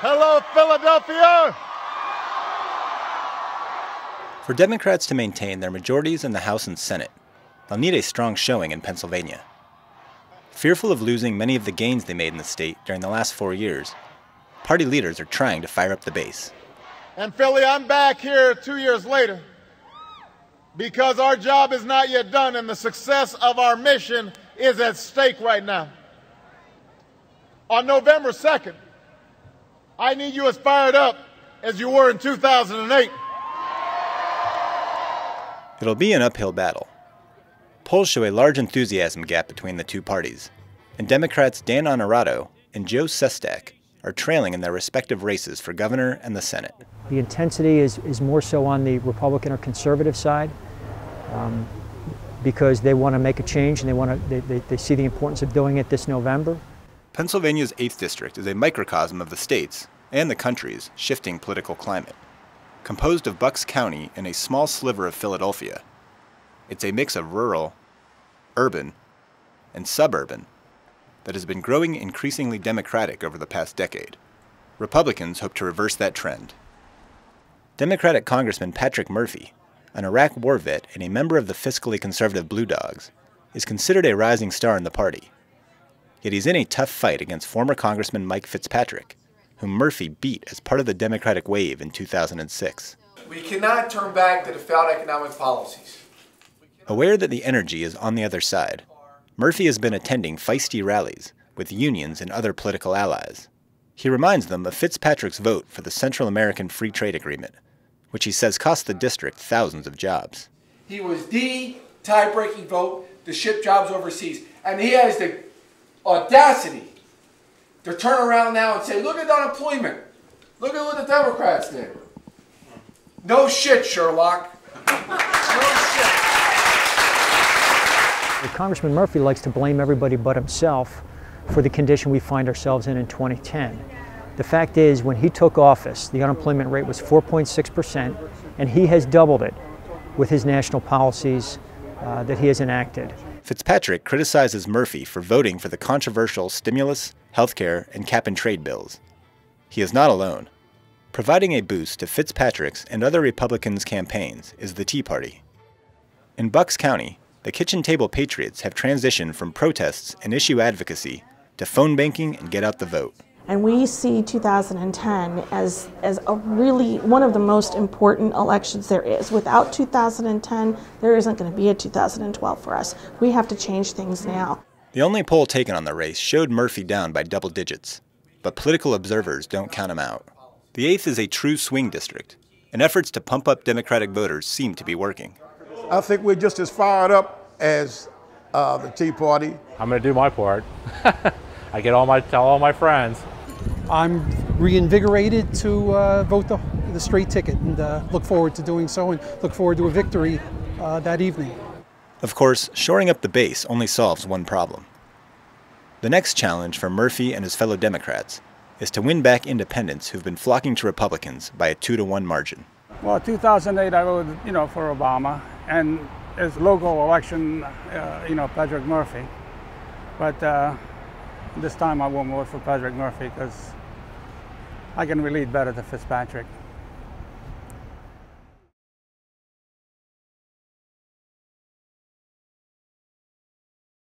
Hello, Philadelphia! For Democrats to maintain their majorities in the House and Senate, they'll need a strong showing in Pennsylvania. Fearful of losing many of the gains they made in the state during the last 4 years, party leaders are trying to fire up the base. And Philly, I'm back here 2 years later because our job is not yet done and the success of our mission is at stake right now. On November 2nd, I need you as fired up as you were in 2008. It'll be an uphill battle. Polls show a large enthusiasm gap between the two parties, and Democrats Dan Honorato and Joe Sestak are trailing in their respective races for governor and the Senate. The intensity is more so on the Republican or conservative side because they want to make a change and they see the importance of doing it this November. Pennsylvania's 8th District is a microcosm of the state's and the country's shifting political climate. Composed of Bucks County and a small sliver of Philadelphia, it's a mix of rural, urban, and suburban that has been growing increasingly Democratic over the past decade. Republicans hope to reverse that trend. Democratic Congressman Patrick Murphy, an Iraq war vet and a member of the fiscally conservative Blue Dogs, is considered a rising star in the party. Yet he's in a tough fight against former Congressman Mike Fitzpatrick, whom Murphy beat as part of the Democratic wave in 2006. We cannot turn back to the failed economic policies. Aware that the energy is on the other side, Murphy has been attending feisty rallies with unions and other political allies. He reminds them of Fitzpatrick's vote for the Central American Free Trade Agreement, which he says cost the district thousands of jobs. He was the tie-breaking vote to ship jobs overseas, and he has the audacity to turn around now and say, look at the unemployment. Look at what the Democrats did. No shit, Sherlock. No shit. Congressman Murphy likes to blame everybody but himself for the condition we find ourselves in 2010. The fact is, when he took office, the unemployment rate was 4.6%, and he has doubled it with his national policies that he has enacted. Fitzpatrick criticizes Murphy for voting for the controversial stimulus, healthcare, and cap-and-trade bills. He is not alone. Providing a boost to Fitzpatrick's and other Republicans' campaigns is the Tea Party. In Bucks County, the Kitchen Table Patriots have transitioned from protests and issue advocacy to phone banking and get out the vote. And we see 2010 as a really one of the most important elections there is. Without 2010, there isn't going to be a 2012 for us. We have to change things now. The only poll taken on the race showed Murphy down by double digits, but political observers don't count him out. The 8th is a true swing district, and efforts to pump up Democratic voters seem to be working. I think we're just as fired up as the Tea Party. I'm going to do my part. I tell all my friends. I'm reinvigorated to vote the straight ticket and look forward to doing so and look forward to a victory that evening. Of course, shoring up the base only solves one problem. The next challenge for Murphy and his fellow Democrats is to win back independents who've been flocking to Republicans by a 2-to-1 margin. Well, 2008 I voted, for Obama, and his local election, Patrick Murphy. But this time I won't vote for Patrick Murphy because I can relate better to Fitzpatrick.